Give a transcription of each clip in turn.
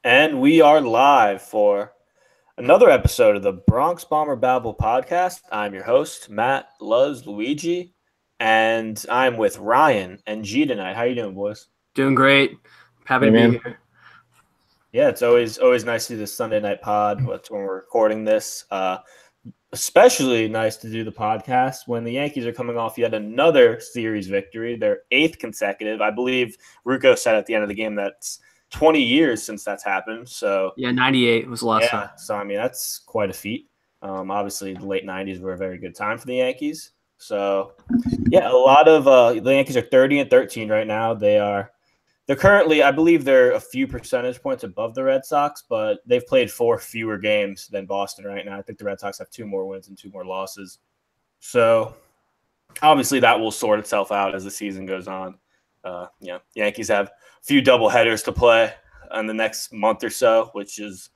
And we are live for another episode of the Bronx Bomber Babble podcast. I'm your host, Matt Luz Luigi, and I'm with Ryan and G tonight. How you doing, boys? Doing great. Happy Hey, to be man. here. Yeah, it's always nice to do this Sunday night pod. That's when we're recording this. Especially nice to do the podcast when the Yankees are coming off yet another series victory, their 8th consecutive. I believe Rucco said at the end of the game that's 20 years since that's happened. So Yeah, 98 was the last time. so I mean that's quite a feat. Obviously, the late 90s were a very good time for the Yankees. So yeah, a lot of the Yankees are 30-13 right now. They're currently, I believe, they're a few percentage points above the Red Sox, but they've played 4 fewer games than Boston right now. I think the Red Sox have 2 more wins and 2 more losses. So obviously that will sort itself out as the season goes on. Yankees have a few double headers to play in the next month or so, which is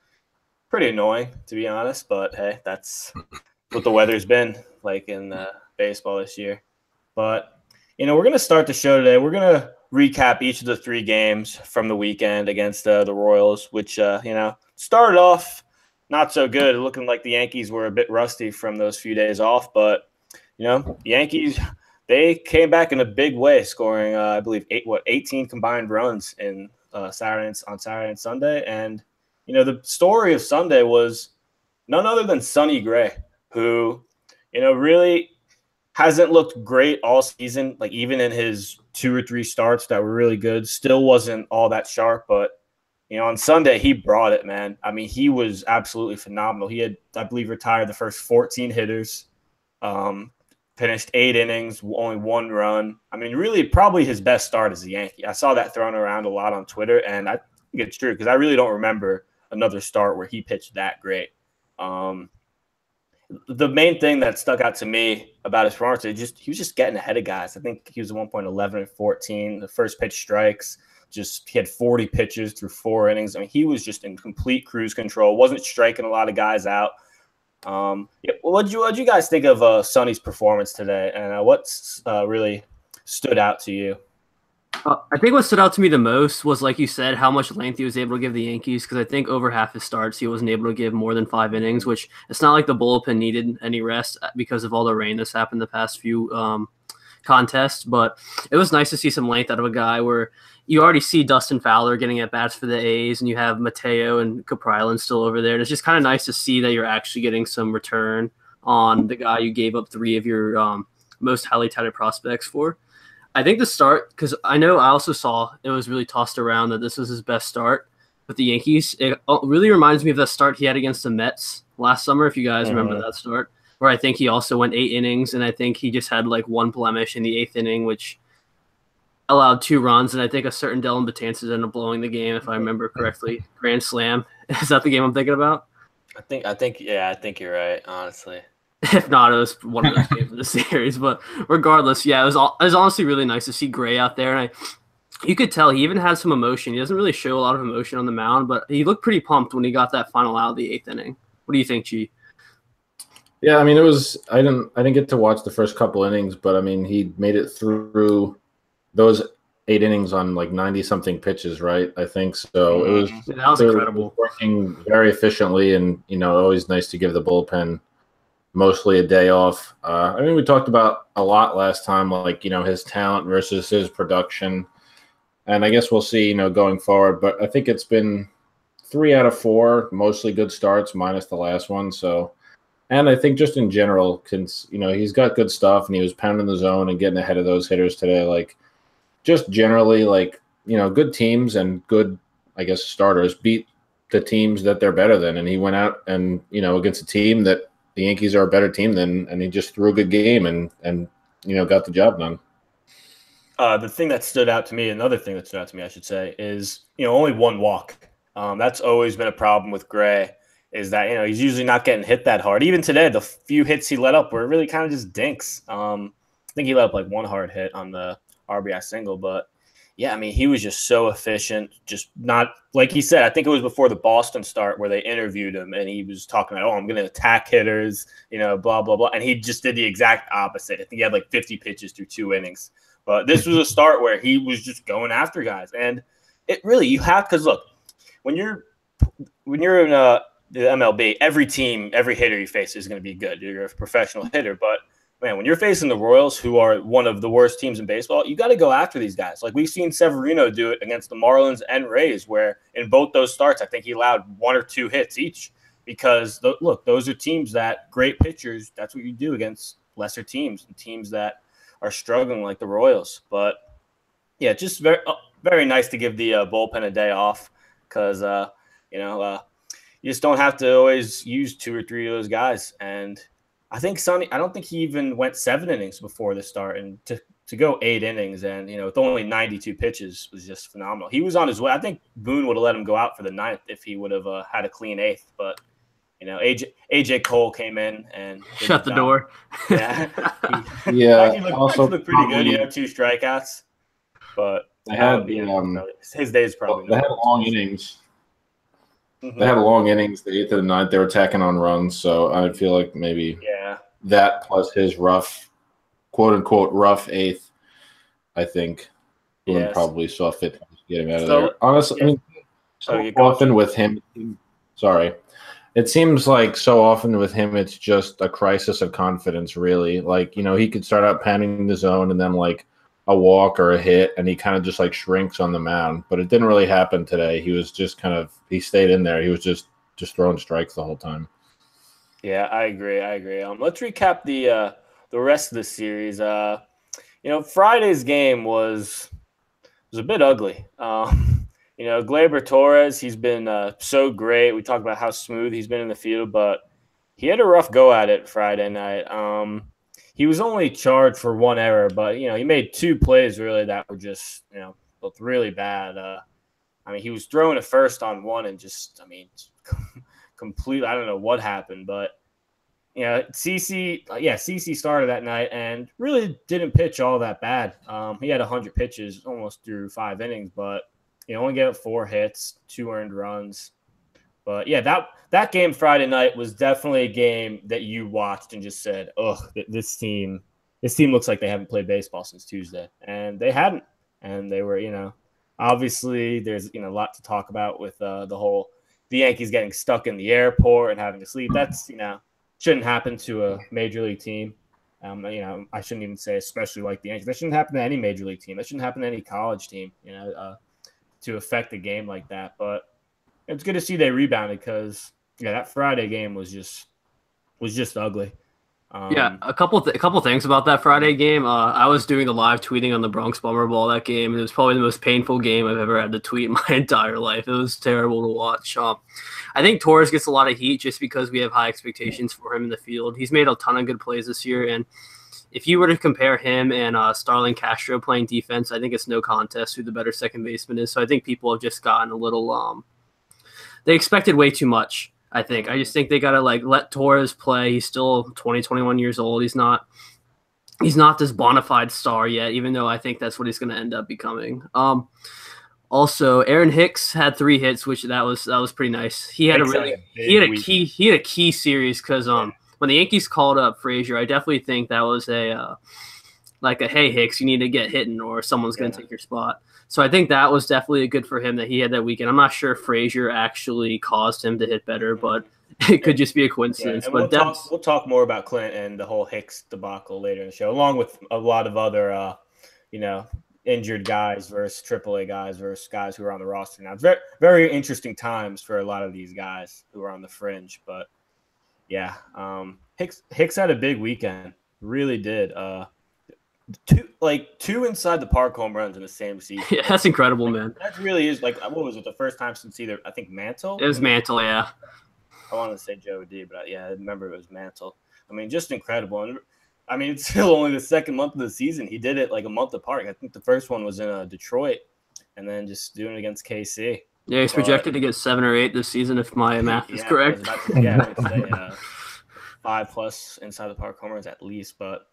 pretty annoying, to be honest. But hey, that's what the weather's been like in baseball this year. But we're going to start the show today. We're going to recap each of the 3 games from the weekend against the Royals, which started off not so good, looking like the Yankees were a bit rusty from those few days off. But the Yankees, they came back in a big way, scoring I believe 18 combined runs in on Saturday and Sunday. And the story of Sunday was none other than Sonny Gray, who really hasn't looked great all season. Like even in his 2 or 3 starts that were really good, still wasn't all that sharp. But on Sunday he brought it, man. I mean, he was absolutely phenomenal. He had, I believe, retired the first 14 hitters. Finished 8 innings, only 1 run. I mean, really, probably his best start as a Yankee. I saw that thrown around a lot on Twitter, and I think it's true because I really don't remember another start where he pitched that great. The main thing that stuck out to me about his performance, he was just getting ahead of guys. I think he was at one point 11 and 14. The first pitch strikes, he had 40 pitches through 4 innings. I mean, he was just in complete cruise control. Wasn't striking a lot of guys out. What'd you guys think of Sonny's performance today, and what's really stood out to you? I think what stood out to me the most was, like you said, how much length he was able to give the Yankees, because I think over half his starts he wasn't able to give more than 5 innings, which it's not like the bullpen needed any rest because of all the rain that's happened the past few contests. But it was nice to see some length out of a guy where you already see Dustin Fowler getting at bats for the A's, and you have Mateo and Caprilan still over there. And it's just kind of nice to see that you're actually getting some return on the guy you gave up 3 of your most highly touted prospects for. I think the start, because I know I also saw it was really tossed around that this was his best start with the Yankees. It really reminds me of that start he had against the Mets last summer, if you guys remember that start, where I think he also went 8 innings, and I think he just had like 1 blemish in the 8th inning, which allowed 2 runs, and I think a certain Dylan Betances ended up blowing the game, if I remember correctly. Grand slam. Is that the game I'm thinking about? I think you're right, honestly. If not, it was one of those games in the series. But regardless, yeah, it was honestly really nice to see Gray out there. And you could tell he even had some emotion. He doesn't really show a lot of emotion on the mound, but he looked pretty pumped when he got that final out of the 8th inning. What do you think, G? Yeah, I mean, I didn't get to watch the first couple innings, but I mean, he made it through those 8 innings on like 90-something pitches, right? I think so. That was incredible. Working very efficiently, and always nice to give the bullpen mostly a day off. I mean, we talked about a lot last time, like, his talent versus his production. And I guess we'll see, going forward. But I think it's been 3 out of 4, mostly good starts, minus the last one. So, and I think just in general, he's got good stuff, and he was pounding the zone and getting ahead of those hitters today. Like, just generally, like, good teams and good, I guess, starters beat the teams that they're better than. And he went out and, against a team that the Yankees are a better team than, and he just threw a good game and got the job done. The thing that stood out to me, another thing that stood out to me, I should say, is only 1 walk. That's always been a problem with Gray, is that he's usually not getting hit that hard. Even today, the few hits he let up were really kind of just dinks. I think he let up like 1 hard hit on the RBI single, but yeah, I mean, he was just so efficient, just not like he said. I think it was before the Boston start where they interviewed him, and he was talking about, I'm going to attack hitters, blah, blah, blah. And he just did the exact opposite. I think he had like 50 pitches through 2 innings. But this was a start where he was just going after guys. And it really, you have, because look, when you're when you're in the MLB, every team, every hitter you face is going to be good. You're a professional hitter, but man, when you're facing the Royals, who are one of the worst teams in baseball, you got to go after these guys. Like we've seen Severino do it against the Marlins and Rays, where in both those starts, I think he allowed 1 or 2 hits each. Because look, those are teams that great pitchers. That's what you do against lesser teams and teams that are struggling like the Royals. But yeah, just very nice to give the bullpen a day off because you just don't have to always use 2 or 3 of those guys. And I think Sonny, I don't think he even went 7 innings before the start, and to go 8 innings and with only 92 pitches was just phenomenal. He was on his way. I think Boone would have let him go out for the 9th if he would have had a clean 8th, but. AJ Cole came in and shut the door. Yeah, yeah. Also looked pretty good. 2 strikeouts, but they had his days probably. They had long innings. Mm-hmm. They had long innings. The 8th and the 9th, they were tacking on runs. So I feel like maybe that plus his rough, quote unquote, rough 8th. I think Boone probably saw fit to get him out of there. Honestly, I mean, often with him. Sorry. It seems like so often with him, it's just a crisis of confidence, really. Like, he could start out pounding the zone and then like a walk or a hit, and he kind of just like shrinks on the mound. But it didn't really happen today. He was just he stayed in there. He was just throwing strikes the whole time. Yeah, I agree. Let's recap the rest of the series. Friday's game was a bit ugly. Gleyber Torres, he's been so great. We talked about how smooth he's been in the field, but he had a rough go at it Friday night. He was only charged for 1 error, but, he made 2 plays really that were just, looked really bad. He was throwing a first on 1 and just, completely, I don't know what happened, but, CC started that night and really didn't pitch all that bad. He had 100 pitches, almost through 5 innings, but only gave up 4 hits, 2 earned runs. But, yeah, that game Friday night was definitely a game that you watched and just said, oh, this team looks like they haven't played baseball since Tuesday. And they hadn't. And they were, obviously there's, a lot to talk about with the Yankees getting stuck in the airport and having to sleep. That's, shouldn't happen to a major league team. I shouldn't even say especially like the Yankees. That shouldn't happen to any major league team. That shouldn't happen to any college team, to affect a game like that. But it's good to see they rebounded because that Friday game was just ugly. A couple things about that Friday game. I was doing the live tweeting on the Bronx Bomber Ball that game, and it was probably the most painful game I've ever had to tweet in my entire life. It was terrible to watch. I think Torres gets a lot of heat just because we have high expectations for him in the field. He's made a ton of good plays this year, and if you were to compare him and Starling Castro playing defense, I think it's no contest who the better second baseman is. So I think people have just gotten a little they expected way too much, I think. I just think they got to let Torres play. He's still 20, 21 years old. He's not this bona fide star yet, even though I think that's what he's going to end up becoming. Also, Aaron Hicks had 3 hits, which that was pretty nice. He had a key series because when the Yankees called up Frazier, I definitely think that was a hey Hicks, you need to get hitting or someone's going to take your spot. So I think that was definitely good for him that he had that weekend. I'm not sure if Frazier actually caused him to hit better, but it could just be a coincidence. Yeah, we'll talk more about Clint and the whole Hicks debacle later in the show, along with a lot of other injured guys versus AAA guys versus guys who are on the roster now. It's very, very interesting times for a lot of these guys who are on the fringe. But yeah, Hicks had a big weekend, really did. Two inside the park home runs in the same season. Yeah, that's incredible, man. That really is what was it? The first time since either I think Mantle. It was Mantle, yeah. I wanted to say Joe D, but I remember it was Mantle. Just incredible. And it's still only the second month of the season. He did it a month apart. I think the first one was in Detroit, and then just doing it against KC. Yeah, he's projected to get 7 or 8 this season if my math is correct. I would say 5+ inside the park home runs at least, but.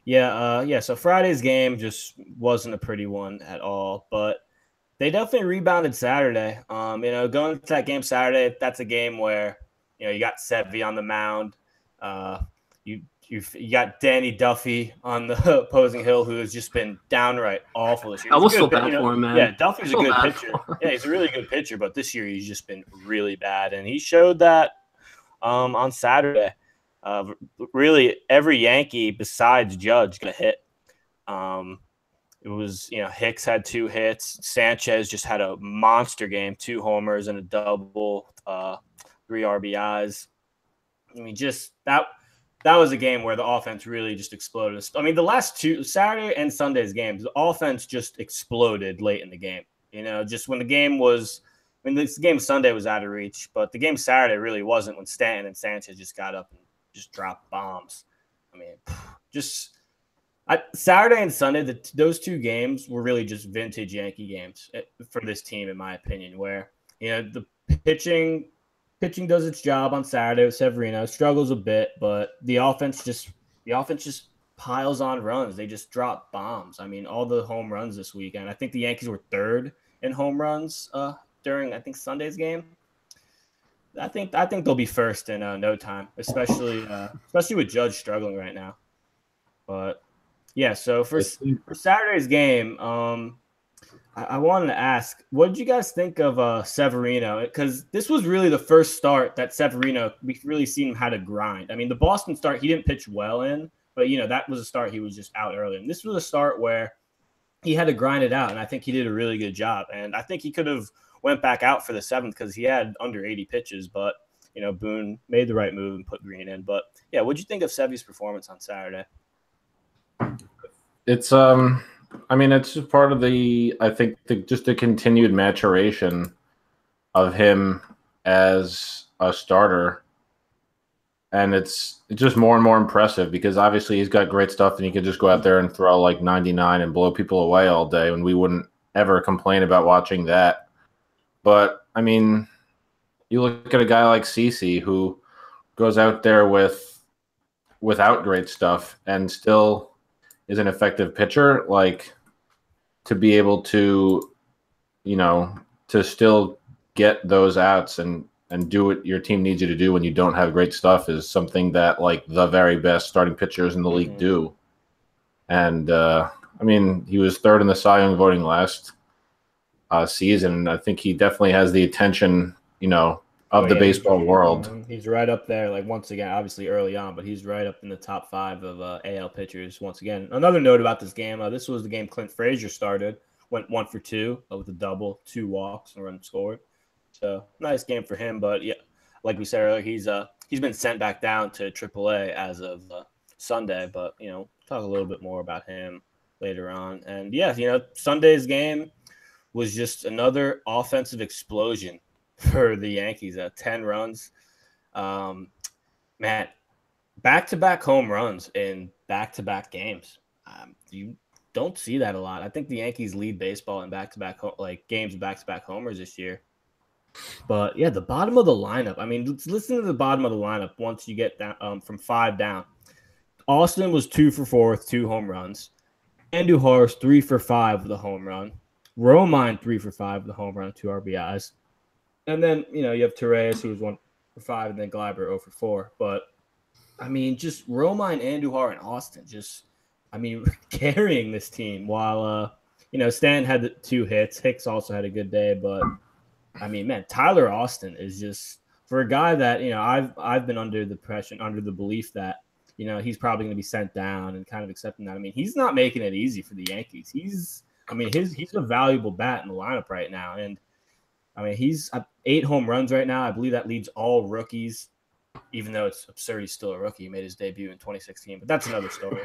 So Friday's game just wasn't a pretty one at all, but they definitely rebounded Saturday. Going into that game Saturday, that's a game where, you got Sevy on the mound. You you got Danny Duffy on the opposing hill, who has just been downright awful this year. I was so bad for him, man. Yeah, Duffy's a good pitcher. Yeah, he's a really good pitcher, but this year he's just been really bad, and he showed that on Saturday. Really, every Yankee besides Judge got a hit. It was, Hicks had 2 hits. Sanchez just had a monster game, 2 homers and a double, 3 RBIs. I mean, just that was a game where the offense really just exploded. I mean, the last 2 Saturday and Sunday's games, the offense just exploded late in the game. Just when the game was – I mean, this game Sunday was out of reach, but the game Saturday really wasn't when Stanton and Sanchez just got up and just dropped bombs. I mean, Saturday and Sunday, those 2 games were really just vintage Yankee games for this team, in my opinion, where, the pitching does its job on Saturday with Severino, struggles a bit, but the offense just piles on runs. They just drop bombs. I mean, all the home runs this weekend. I think the Yankees were 3rd in home runs during, I think, Sunday's game. I think they'll be 1st in no time, especially with Judge struggling right now. But yeah, so for Saturday's game, I wanted to ask, what did you guys think of Severino? Because this was really the first start that Severino, we've really seen him how to grind. I mean, the Boston start, he didn't pitch well in, but, that was a start he was just out early. And this was a start where he had to grind it out, and I think he did a really good job. And I think he could have went back out for the 7th because he had under 80 pitches, but, Boone made the right move and put Green in. But, yeah, what did you think of Sevy's performance on Saturday? It's it's just part of just the continued maturation of him as a starter. And it's just more and more impressive because obviously he's got great stuff and he could just go out there and throw like 99 and blow people away all day, and we wouldn't ever complain about watching that. But, I mean, you look at a guy like CeCe who goes out there without great stuff and still is an effective pitcher, like to be able to, to still get those outs and do what your team needs you to do when you don't have great stuff is something that like the very best starting pitchers in the league do. And, he was 3rd in the Cy Young voting last season. I think he definitely has the attention, of the baseball world. He's right up there, like once again, obviously early on, but he's right up in the top 5 of AL pitchers once again. Another note about this game, this was the game Clint Frazier started, went 1 for 2 with a double, 2 walks, and a run scored. So nice game for him, but yeah, like we said earlier, he's been sent back down to AAA as of Sunday, but talk a little bit more about him later on. And yeah, Sunday's game was just another offensive explosion for the Yankees. 10 runs, man, back-to-back home runs in back-to-back games. You don't see that a lot. I think the Yankees lead baseball in back-to-back games with back-to-back homers this year. But yeah, the bottom of the lineup. I mean, listen to the bottom of the lineup once you get down from 5 down. Austin was 2 for 4 with 2 home runs. Andujar was 3 for 5 with a home run. Romine 3 for 5 with a home run, 2 RBIs. And then, you have Torres, who was 1 for 5, and then Gleiber 0 for 4. But, I mean, just Romine, Andujar, and Austin carrying this team while, Stan had the 2 hits. Hicks also had a good day. But, I mean, man, Tyler Austin is just, for a guy that, I've been under the belief that, he's probably going to be sent down and kind of accepting that. I mean, he's not making it easy for the Yankees. He's a valuable bat in the lineup right now. And, I mean, he's 8 home runs right now. I believe that leads all rookies, even though it's absurd he's still a rookie. He made his debut in 2016, but that's another story.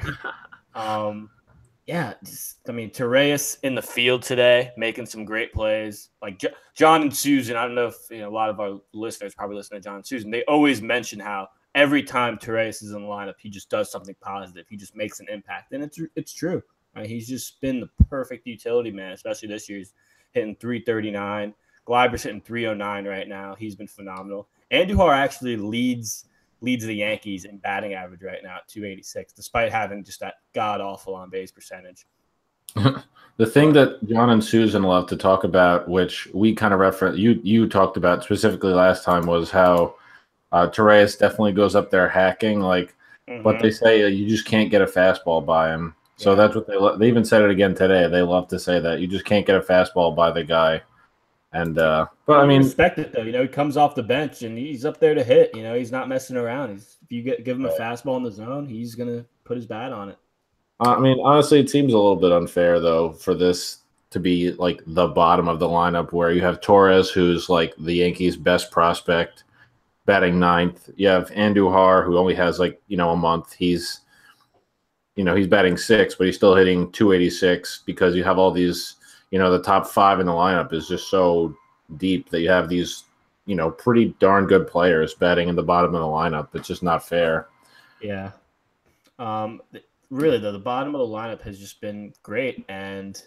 Torres in the field today, making some great plays. Like John and Susan, I don't know if a lot of our listeners probably listen to John and Susan. They always mention how every time Torres is in the lineup, he just does something positive. He just makes an impact, and it's true. I mean, he's just been the perfect utility man, especially this year. He's hitting 339. Gleiber's hitting 309 right now. He's been phenomenal. Andujar actually leads the Yankees in batting average right now at 286, despite having just that god-awful on-base percentage. The thing that John and Susan love to talk about, which we kind of referenced, you talked about specifically last time, was how Torres definitely goes up there hacking. Like, but they say you just can't get a fastball by him. So that's what they even said it again today. They love to say that you just can't get a fastball by the guy. And but I mean, respect it though. You know, he comes off the bench and he's up there to hit. You know, he's not messing around. If you give him a fastball in the zone, he's gonna put his bat on it. I mean, honestly, it seems a little bit unfair though for this to be like the bottom of the lineup, where you have Torres, who's like the Yankees' best prospect, batting ninth. You have Andujar, who only has like a month. He's batting sixth, but he's still hitting 286 because you have all these. The top five in the lineup is just so deep that you have these, pretty darn good players batting in the bottom of the lineup. It's just not fair. Yeah. Really, though, the bottom of the lineup has just been great. And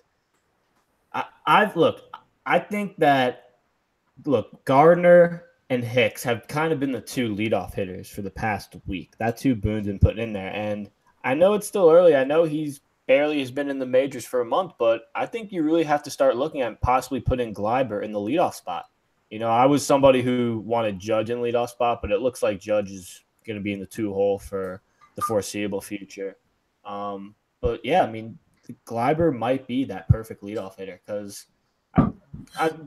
I think that, Gardner and Hicks have kind of been the two leadoff hitters for the past week. That's who Boone's been putting in there. And I know it's still early. I know he's barely has been in the majors for a month, but I think you really have to start looking at possibly putting Gleiber in the leadoff spot. I was somebody who wanted Judge in leadoff spot, but it looks like Judge is going to be in the 2-hole for the foreseeable future. But yeah, I mean, Gleiber might be that perfect leadoff hitter because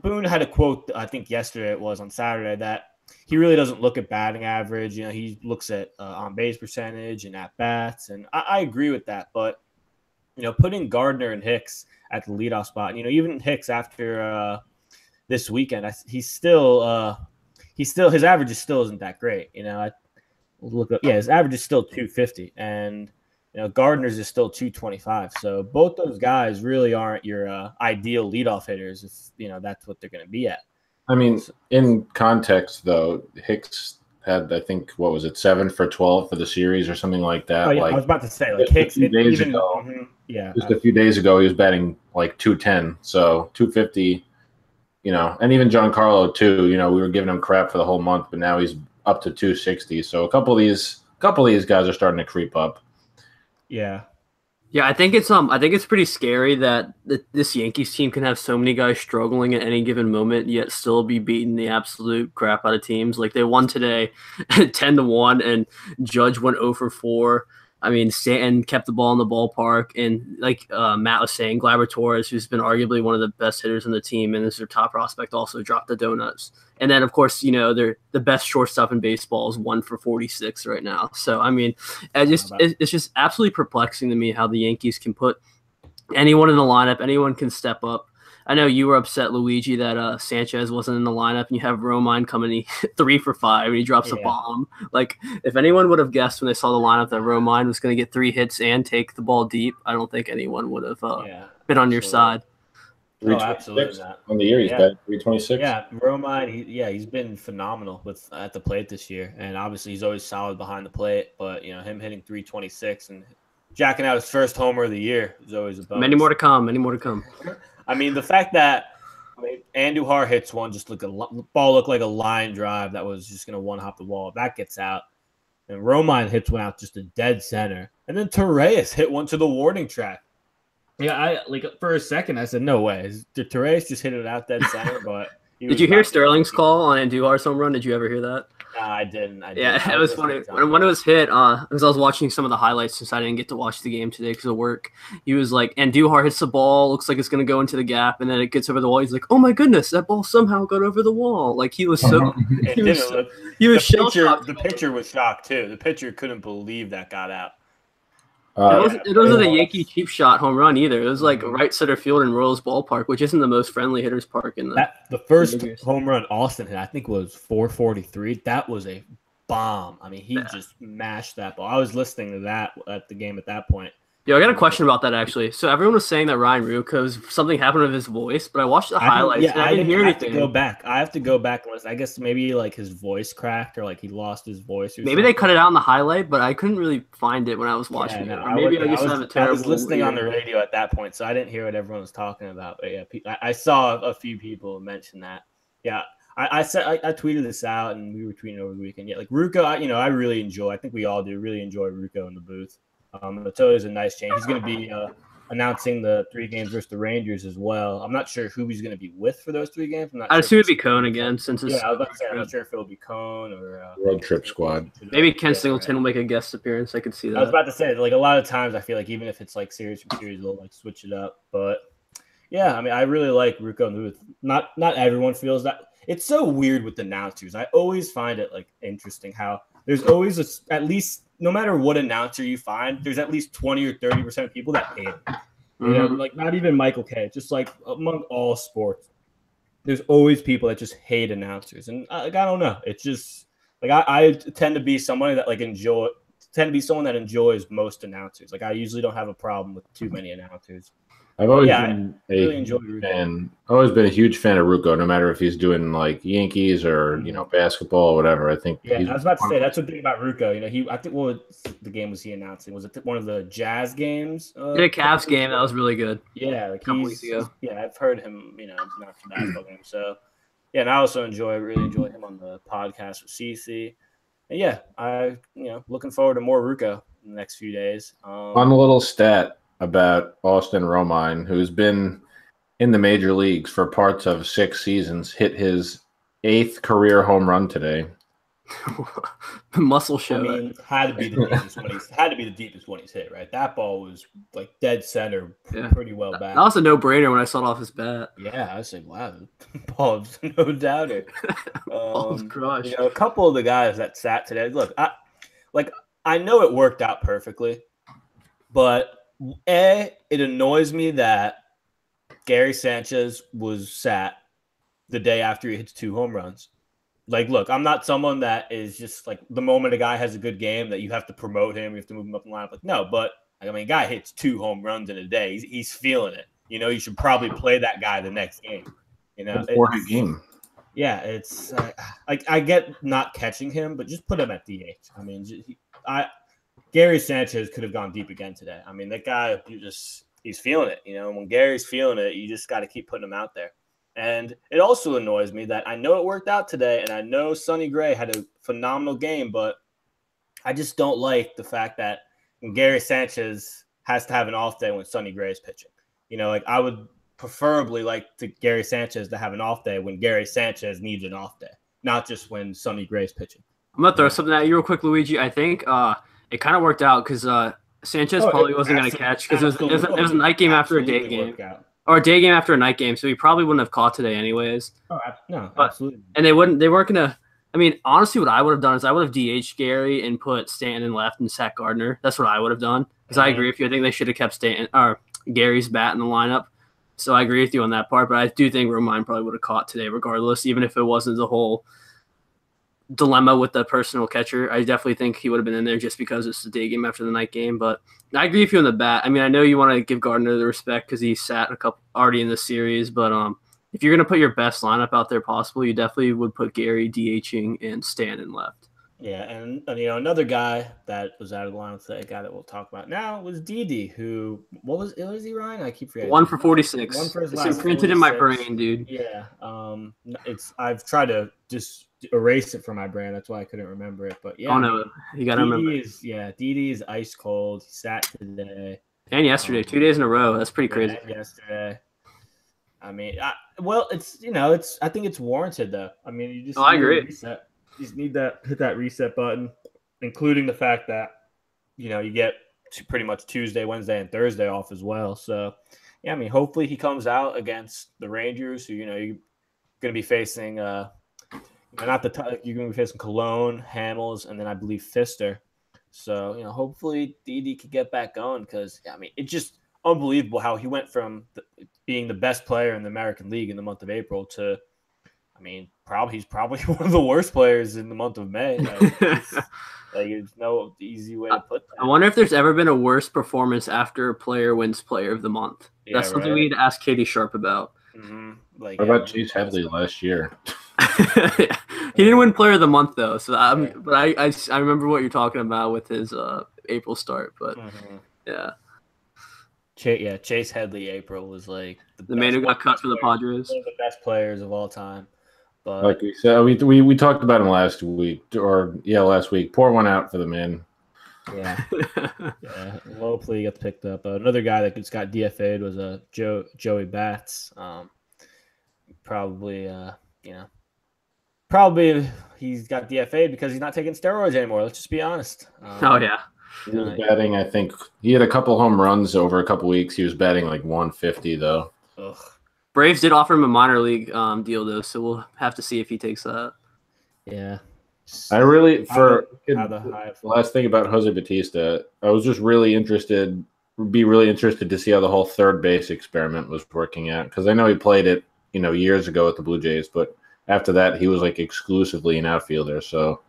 Boone had a quote, I think yesterday it was on Saturday, that he really doesn't look at batting average. He looks at on base percentage and at bats, and I agree with that, but putting Gardner and Hicks at the leadoff spot, even Hicks after this weekend, his average still isn't that great. His average is still 250, and Gardner's is still 225. So both those guys really aren't your ideal leadoff hitters if that's what they're going to be at. I mean, in context though, Hicks had, I think, 7 for 12 for the series or something like that. Oh, yeah, I was about to say, Hicks, just a few days ago, he was batting like 210, so 250, and even Giancarlo too. We were giving him crap for the whole month, but now he's up to 260. So a couple of these guys are starting to creep up. Yeah. Yeah, I think it's pretty scary that this Yankees team can have so many guys struggling at any given moment, yet still be beating the absolute crap out of teams. Like they won today, 10-1, and Judge went 0 for 4. I mean, Stanton kept the ball in the ballpark, and like Matt was saying, Gleyber Torres, who's been arguably one of the best hitters on the team and is their top prospect, also dropped the donuts. And then, of course, they're the best shortstop in baseball is 1 for 46 right now. So, I mean, it's just absolutely perplexing to me how the Yankees can put anyone in the lineup, anyone can step up. I know you were upset, Luigi, that Sanchez wasn't in the lineup, and you have Romine coming 3 for 5, and he drops a bomb. Like, if anyone would have guessed when they saw the lineup that Romine was going to get 3 hits and take the ball deep, I don't think anyone would have been on your side. Oh, absolutely not. On the year, he's batting 326. Yeah, Romine, he's been phenomenal at the plate this year, and obviously he's always solid behind the plate. But him hitting 326 and jacking out his first homer of the year is always a bonus. Many more to come. I mean, the fact that Andujar hits one, ball looked like a line drive that was just going to one-hop the wall. That gets out. And Romine hits one out just a dead center. And then Torres hit one to the warning track. Yeah, for a second I said, no way. Did Torres just hit it out dead center? But did you hear Sterling's call on Andujar's home run? Did you ever hear that? I didn't. Yeah, it was funny. When it was hit, because I was watching some of the highlights since I didn't get to watch the game today because of work. He was like, Andujar hits the ball, looks like it's going to go into the gap, and then it gets over the wall. He's like, oh my goodness, that ball somehow got over the wall. Like he was so he was shell-shocked. The pitcher was shocked too. The pitcher couldn't believe that got out. It wasn't a Yankee cheap shot home run either. It was like right center field in Royals Ballpark, which isn't the most friendly hitters park in the first home run Austin hit, I think was 443. That was a bomb. I mean, he just mashed that ball. I was listening to that at the game at that point. Yeah, I got a question about that actually. So everyone was saying that Ryan Ruocco's something happened with his voice, but I watched the highlights. And I didn't hear anything. I have to go back and listen. I guess maybe like his voice cracked or like he lost his voice. Or maybe something. They cut it out in the highlight, but I couldn't really find it when I was watching it. Or maybe I was listening on the radio at that point, so I didn't hear what everyone was talking about. But yeah, I saw a few people mention that. Yeah. I tweeted this out and we were tweeting over the weekend. Yeah, like Ruocco, I really enjoy. I think we all do really enjoy Ruocco in the booth. It's always a nice change. He's going to be announcing the 3 games versus the Rangers as well. I'm not sure who he's going to be with for those 3 games. I assume it'd be Cone again, since it's I was about to say, I'm not sure if it'll be Cone or road trip squad. Maybe Ken Singleton will make a guest appearance. I could see that. I was about to say, like, a lot of times I feel like even if it's like series from series, they'll like switch it up. But yeah, I mean, I really like Ruocco and Luth. Not everyone feels that. It's so weird with the announcers. I always find it like interesting how there's always at least, no matter what announcer you find, there's at least 20 or 30% of people that hate him. You know, like not even Michael Kay, just like among all sports, there's always people that just hate announcers. And I don't know. It's just like I tend to be someone that someone that enjoys most announcers. Like I usually don't have a problem with too many announcers. I've always been always been a huge fan of Ruocco, no matter if he's doing like Yankees or basketball or whatever. I think. Yeah, I was about to say that's the thing about Ruocco. You know, I think the game was he announcing? Was it one of the Jazz games? He did a Cavs game that was really good. Yeah, like a couple weeks ago. Yeah, I've heard him. You know, not for basketball games. So yeah, and I also really enjoy him on the podcast with CC. And yeah, looking forward to more Ruocco in the next few days. Fun little stat about Austin Romine, who's been in the major leagues for parts of 6 seasons, hit his 8th career home run today. Muscle show. I mean, had to be the deepest one he's hit, right? That ball was like dead center, pretty well back. That was a no-brainer when I saw it off his bat. Yeah, I was like, wow, ball's no doubter. Ball's crushed. You know, a couple of the guys that sat today. Look, I know it worked out perfectly, but it annoys me that Gary Sanchez was sat the day after he hits 2 home runs. Like, look, I'm not someone that is just like the moment a guy has a good game that you have to promote him, you have to move him up in the lineup. Like, no, but I mean, a guy hits 2 home runs in a day. He's feeling it. You know, you should probably play that guy the next game. You know, important game. Yeah, it's I get not catching him, but just put him at DH. I mean, Gary Sanchez could have gone deep again today. I mean, that guy, he's feeling it. You know, when Gary's feeling it, you just got to keep putting him out there. And it also annoys me that I know it worked out today, and I know Sonny Gray had a phenomenal game, but I just don't like the fact that Gary Sanchez has to have an off day when Sonny Gray is pitching. You know, like I would preferably like Gary Sanchez to have an off day when Gary Sanchez needs an off day, not just when Sonny Gray is pitching. I'm going to throw something at you real quick, Luigi. I think it kind of worked out because Sanchez probably wasn't going to catch because it was a night game after a day game. Or a day game after a night game, so he probably wouldn't have caught today anyways. Oh, no, absolutely. And they weren't going to – I mean, honestly, what I would have done is I would have DH'd Gary and put Stanton in left and sat Gardner. That's what I would have done because I agree with you. I think they should have kept Stanton or Gary's bat in the lineup. So I agree with you on that part, but I do think Romine probably would have caught today regardless, even if it wasn't the whole dilemma with the personal catcher. I definitely think he would have been in there just because it's the day game after the night game. But I agree with you on the bat. I mean, I know you want to give Gardner the respect because he sat a couple already in the series, but if you're going to put your best lineup out there possible, you definitely would put Gary DHing and Stanton left. Yeah, and another guy that was out of the lineup today, a guy that we'll talk about now, was Didi, who was he, Ryan? I keep forgetting. 1 for 46. 1 for his it's last imprinted 46. in my brain, dude. Yeah, I've tried to just erase it from my brain. That's why I couldn't remember it. But yeah, no, you got to remember. Didi is ice cold. He sat today and yesterday, 2 days in a row. That's pretty crazy. Yesterday. I mean, I think it's warranted though. I mean, you just I agree. Reset. You just need to hit that reset button, including the fact that you get pretty much Tuesday, Wednesday, and Thursday off as well. So yeah, I mean, hopefully he comes out against the Rangers, who you're going to be facing. You're going to be facing Cologne, Hamels, and then I believe Fister. So hopefully Didi could get back going because I mean, it's just unbelievable how he went from being the best player in the American League in the month of April to, I mean, he's probably one of the worst players in the month of May. There's no easy way to put that. I wonder if there's ever been a worse performance after a player wins Player of the Month. Yeah, that's something we need to ask Katie Sharp about. Mm-hmm. What about Chase Headley last year? He didn't win Player of the Month though, so but I remember what you're talking about with his April start. But yeah. Chase Headley April was like the man who got cut for the Padres. One of the best players of all time. But like we said, we talked about him last week. Pour one out for the man. Yeah. Yeah. Hopefully he gets picked up. Another guy that just got DFA'd was Joey Bats. Probably, probably he's got DFA'd because he's not taking steroids anymore. Let's just be honest. Oh yeah. He was batting, I think he had a couple home runs over a couple weeks. He was batting like 150 though. Ugh. Braves did offer him a minor league deal though, so we'll have to see if he takes that. Yeah. I really the last thing about Jose Batista, I was just really interested to see how the whole third base experiment was working out, because I know he played it, years ago at the Blue Jays, but after that he was like exclusively an outfielder. So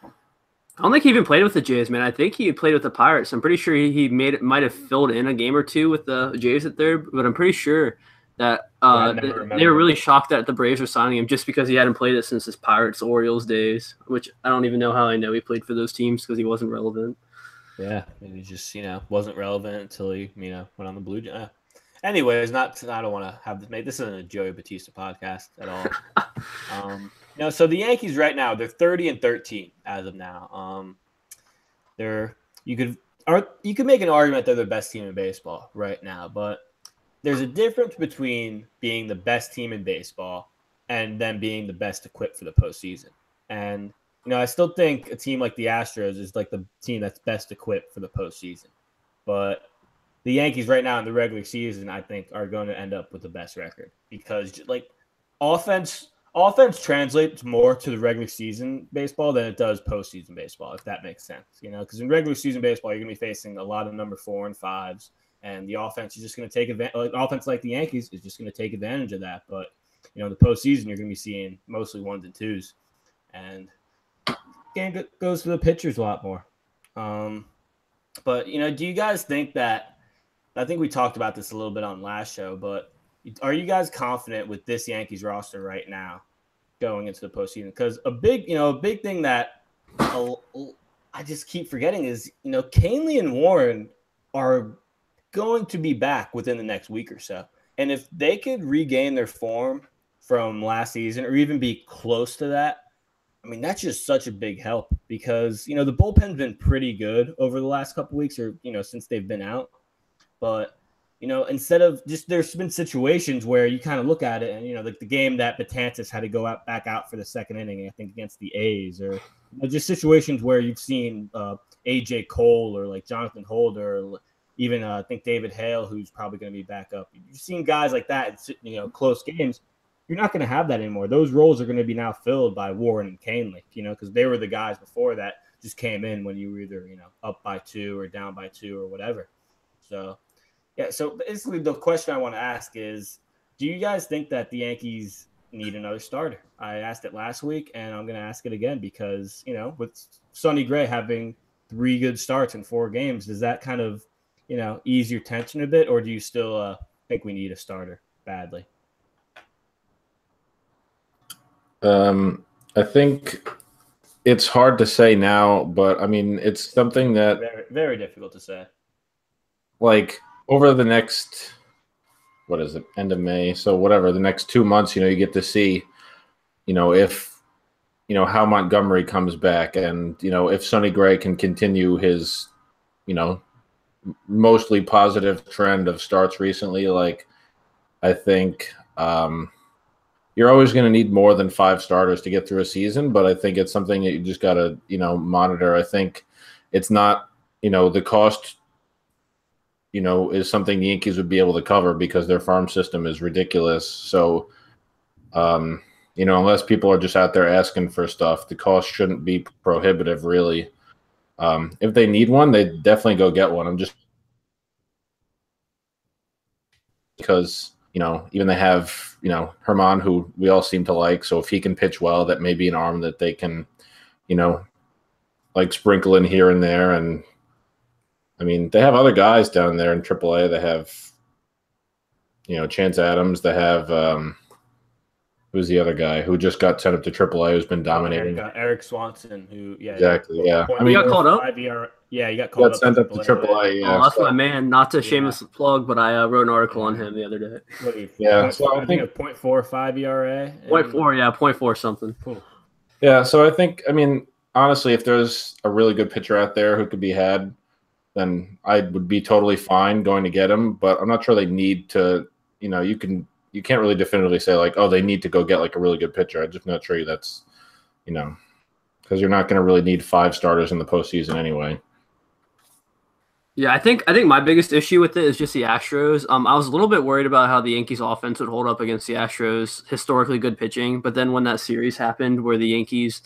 I don't think he even played with the Jays, man. I think he played with the Pirates. I'm pretty sure he might have filled in a game or two with the Jays at third, but I'm pretty sure that they were really shocked that the Braves were signing him just because he hadn't played it since his Pirates-Orioles days, which I don't even know how I know he played for those teams because he wasn't relevant. Yeah, he just, wasn't relevant until he, went on the Blue Jays. Anyways, I don't want to have this isn't a Joey Batista podcast at all. So the Yankees right now, they're 30-13 as of now. You could make an argument they're the best team in baseball right now, but there's a difference between being the best team in baseball and then being the best equipped for the postseason. And I still think a team like the Astros is like the team that's best equipped for the postseason, but the Yankees right now in the regular season, I think, are going to end up with the best record because offense translates more to the regular season baseball than it does postseason baseball, if that makes sense. Because in regular season baseball, you're going to be facing a lot of number 4 and 5s, and the offense is just going to take advantage. Offense like the Yankees is just going to take advantage of that. But the postseason, you're going to be seeing mostly 1s and 2s, and the game goes to the pitchers a lot more. But do you guys think that? I think we talked about this a little bit on last show, but are you guys confident with this Yankees roster right now going into the postseason? Because a big thing that I just keep forgetting is, Canely and Warren are going to be back within the next week or so. And if they could regain their form from last season or even be close to that, I mean, that's just such a big help because, the bullpen's been pretty good over the last couple weeks or, since they've been out. But, instead of just there's been situations where you kind of look at it and, like the game that Betances had to go back out for the second inning, I think against the A's, or just situations where you've seen A.J. Cole or like Jonathan Holder, or even I think David Hale, who's probably going to be back up. You've seen guys like that in, close games. You're not going to have that anymore. Those roles are going to be now filled by Warren and Canely, because they were the guys before that just came in when you were either, up by 2 or down by 2 or whatever. So, yeah, so basically the question I want to ask is, do you guys think that the Yankees need another starter? I asked it last week, and I'm going to ask it again because, with Sonny Gray having 3 good starts in 4 games, does that kind of, ease your tension a bit, or do you still think we need a starter badly? I think it's hard to say now, but I mean, it's something that very, very difficult to say. Like over the next, what is it, end of May? So whatever, the next 2 months, you get to see, if, how Montgomery comes back and, if Sonny Gray can continue his, mostly positive trend of starts recently. Like, I think you're always going to need more than 5 starters to get through a season, but I think it's something that you just got to, monitor. I think it's not, the cost is something the Yankees would be able to cover because their farm system is ridiculous. So, unless people are just out there asking for stuff, the cost shouldn't be prohibitive, really. If they need one, they definitely go get one. I'm just because, even they have, Herman, who we all seem to like. So if he can pitch well, that may be an arm that they can, like sprinkle in here and there. And I mean, they have other guys down there in AAA. They have, Chance Adams. They have, who's the other guy who just got sent up to AAA who's been dominating? Eric Swanson, who, Exactly, yeah. I mean, he got called up? Yeah, he got called up. Sent up to AAA, yeah. Oh, that's my man. Not to shameless plug, but I wrote an article on him the other day. Yeah, so I think 0.45 ERA. 0.4, yeah, 0.4 something. Cool. Yeah, so I think, I mean, honestly, if there's a really good pitcher out there who could be had, then I would be totally fine going to get him. But I'm not sure they need to. You can't really definitively say like, oh, they need to go get like a really good pitcher. I'm just not sure that's, because you're not going to really need 5 starters in the postseason anyway. Yeah, I think my biggest issue with it is just the Astros. I was a little bit worried about how the Yankees offense would hold up against the Astros historically good pitching, but then when that series happened where the Yankees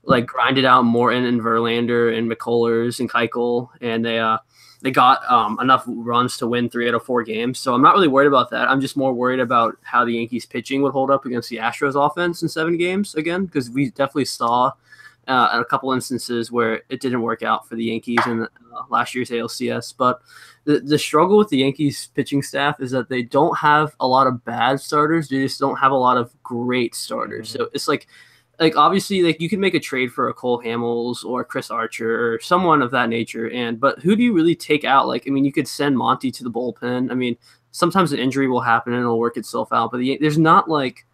like grinded out Morton and Verlander and McCullers and Keuchel, and they got enough runs to win 3 out of 4 games. So I'm not really worried about that. I'm just more worried about how the Yankees pitching would hold up against the Astros offense in 7 games again, because we definitely saw a couple instances where it didn't work out for the Yankees in last year's ALCS. But the struggle with the Yankees pitching staff is that they don't have a lot of bad starters. They just don't have a lot of great starters. So it's like obviously like you can make a trade for a Cole Hamels or Chris Archer or someone of that nature. But who do you really take out? Like, I mean, you could send Monty to the bullpen. I mean, sometimes an injury will happen and it'll work itself out, but there's not like,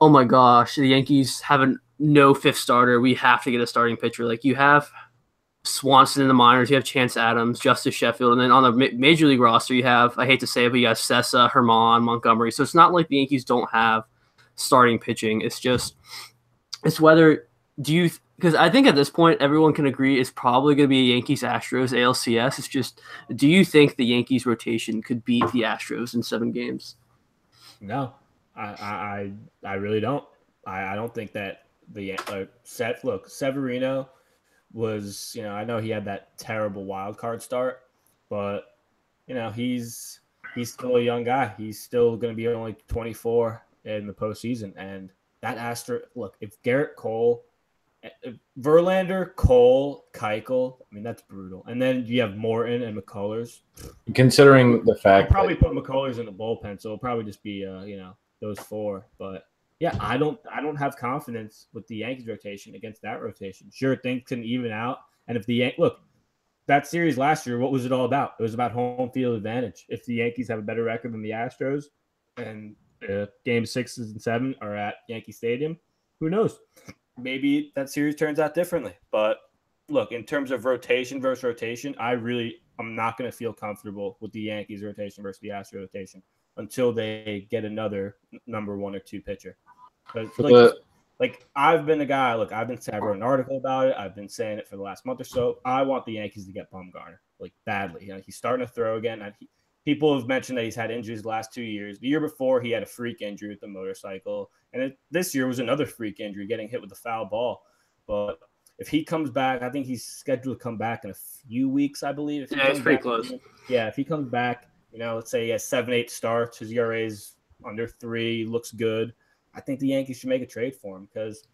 oh my gosh, the Yankees haven't no 5th starter. We have to get a starting pitcher. Like you have Swanson in the minors, you have Chance Adams, Justice Sheffield, and then on the major league roster, you have, I hate to say it, but you have Sessa, Herman, Montgomery. So it's not like the Yankees don't have starting pitching. It's whether because I think at this point, everyone can agree it's probably going to be a Yankees-Astros ALCS. It's just, do you think the Yankees rotation could beat the Astros in 7 games? No, I really don't. I don't think that Severino was, I know he had that terrible wild card start, but he's still a young guy. He's still going to be only 24 in the postseason, and that if Garrett Cole, Verlander, Cole, Keuchel, I mean that's brutal. And then you have Morton and McCullers. Considering the fact, I'll probably put McCullers in the bullpen, so it'll probably just be those 4, but. Yeah, I don't have confidence with the Yankees rotation against that rotation. Sure, things can even out. And if that series last year, what was it all about? It was about home field advantage. If the Yankees have a better record than the Astros and game 6 and 7 are at Yankee Stadium, who knows? Maybe that series turns out differently. But look, in terms of rotation versus rotation, I'm not going to feel comfortable with the Yankees rotation versus the Astros rotation until they get another number 1 or 2 pitcher. But I've been a guy. Look, I wrote an article about it. I've been saying it for the last month or so. I want the Yankees to get Bumgarner badly. He's starting to throw again. People have mentioned that he's had injuries the last 2 years. The year before, he had a freak injury with the motorcycle, and this year was another freak injury, getting hit with a foul ball. But if he comes back, I think he's scheduled to come back in a few weeks, I believe. It's pretty close. Yeah, if he comes back, let's say he has 7-8 starts, his ERA is under 3, looks good. I think the Yankees should make a trade for him because,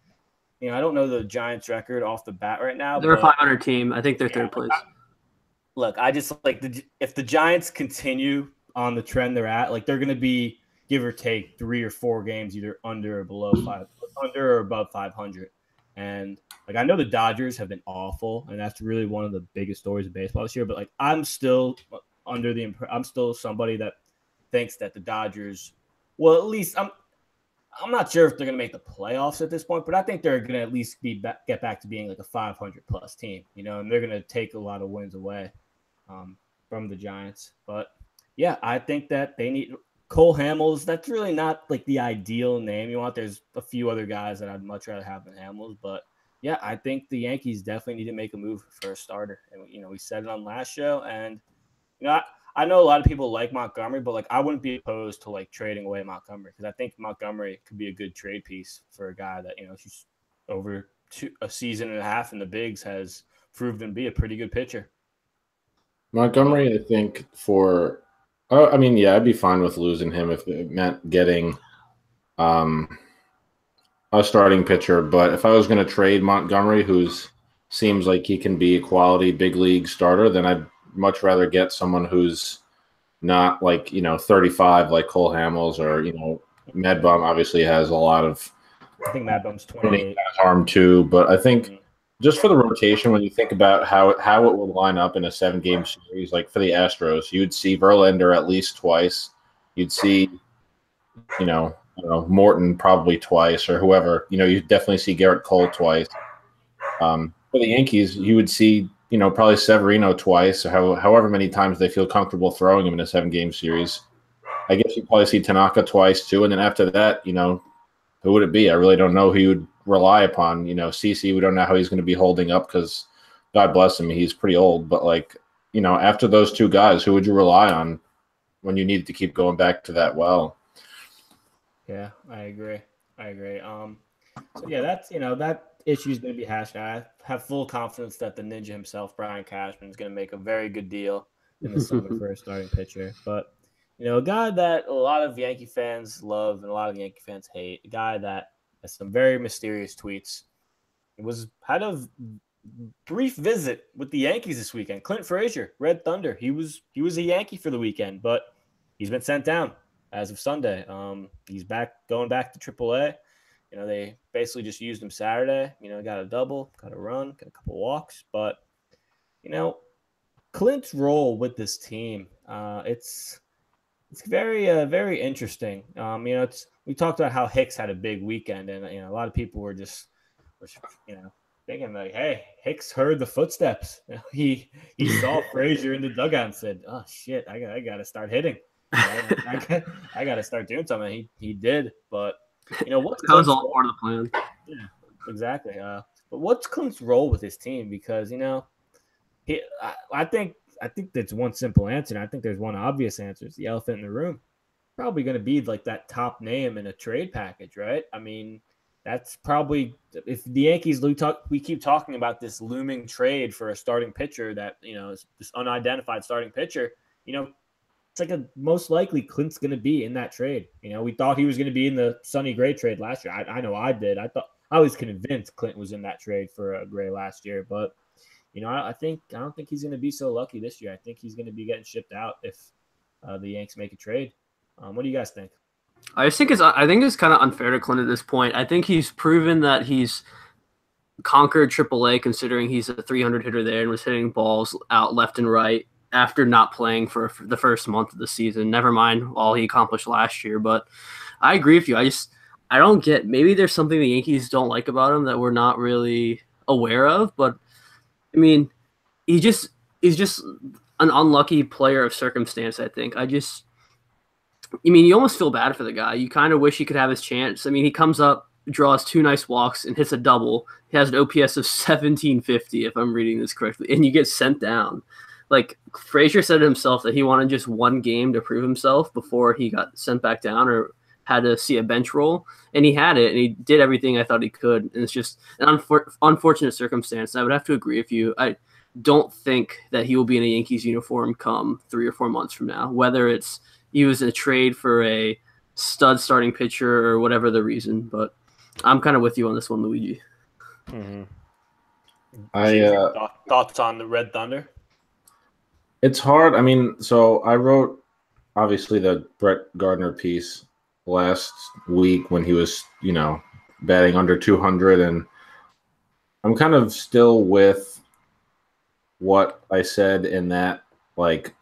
I don't know the Giants' record off the bat right now. They're a 500 team. I think they're 3rd place. Look, I just if the Giants continue on the trend they're at, they're going to be give or take 3 or 4 games either under or above 500. And I know the Dodgers have been awful, and that's really one of the biggest stories of baseball this year. But I'm still somebody that thinks that the Dodgers, well, at least I'm not sure if they're going to make the playoffs at this point, but I think they're going to at least get back to being a 500-plus team, and they're going to take a lot of wins away from the Giants. But, yeah, I think that they need Cole Hamels. That's really not, the ideal name you want. There's a few other guys that I'd much rather have than Hamels. But, yeah, I think the Yankees definitely need to make a move for a starter. And, we said it on last show. And, I know a lot of people like Montgomery, but I wouldn't be opposed to trading away Montgomery because I think Montgomery could be a good trade piece for a guy that he's over a season and a half in the bigs has proven to be a pretty good pitcher. Montgomery, I think I'd be fine with losing him if it meant getting a starting pitcher. But if I was going to trade Montgomery, seems like he can be a quality big league starter, then I'd much rather get someone who's not 35 like Cole Hamels or Mad Bum obviously has a lot of. I think Mad Bum's 28 arm too, but I think just for the rotation, when you think about how it would line up in a 7-game series, for the Astros, you'd see Verlander at least twice. You'd see, Morton probably twice or whoever. You'd definitely see Garrett Cole twice. For the Yankees, you would see, probably Severino twice, or however many times they feel comfortable throwing him in a 7-game series. I guess you'd probably see Tanaka twice too, and then after that, who would it be? I really don't know who you would rely upon. CC, we don't know how he's going to be holding up because, God bless him, he's pretty old. But after those two guys, who would you rely on when you needed to keep going back to that well? Yeah, I agree. So yeah, that's that issue is going to be hashed out. I have full confidence that the Ninja himself, Brian Cashman, is going to make a very good deal in the summer for a starting pitcher. But a guy that a lot of Yankee fans love and a lot of Yankee fans hate, a guy that has some very mysterious tweets. It had a brief visit with the Yankees this weekend. Clint Frazier, Red Thunder. He was a Yankee for the weekend, but he's been sent down as of Sunday. He's going back to AAA. They basically just used him Saturday. Got a double, got a run, got a couple walks. But, Clint's role with this team, it's very, very interesting. We talked about how Hicks had a big weekend, and a lot of people were thinking like, hey, Hicks heard the footsteps. He saw Frazier in the dugout and said, "Oh shit, I got to start hitting. I got to start doing something." He did, but that was all part of the plan. Yeah, exactly. But what's Clint's role with his team? Because I think that's one simple answer. And I think there's one obvious answer. It's the elephant in the room. Probably going to be like that top name in a trade package, right? I mean, that's probably if the Yankees we keep talking about this looming trade for a starting pitcher that is this unidentified starting pitcher. It's like most likely Clint's going to be in that trade. We thought he was going to be in the Sonny Gray trade last year. I know I did. I was convinced Clint was in that trade for Gray last year, but I don't think he's going to be so lucky this year. I think he's going to be getting shipped out if the Yanks make a trade. What do you guys think? I think it's kind of unfair to Clint at this point. I think he's proven that he's conquered AAA, considering he's a 300 hitter there and was hitting balls out left and right after not playing for the first month of the season. Never mind all he accomplished last year. But I agree with you. I don't get, maybe there's something the Yankees don't like about him that we're not really aware of. But I mean, he's just an unlucky player of circumstance, I think. You almost feel bad for the guy. You kind of wish he could have his chance. I mean, he comes up, draws 2 nice walks, and hits a double. He has an OPS of 1750, if I'm reading this correctly, and you get sent down. Like, Frazier said himself that he wanted just one game to prove himself before he got sent back down or had to see a bench roll, and he had it, and he did everything I thought he could, and it's just an unfortunate circumstance. I would have to agree with you. I don't think that he will be in a Yankees uniform come 3 or 4 months from now, whether it's he was in a trade for a stud starting pitcher or whatever the reason. But I'm kind of with you on this one, Luigi. Mm-hmm. I thoughts on the Red Thunder? It's hard. I mean, so I wrote obviously the Brett Gardner piece last week when he was, batting under 200, and I'm kind of still with what I said in that, like,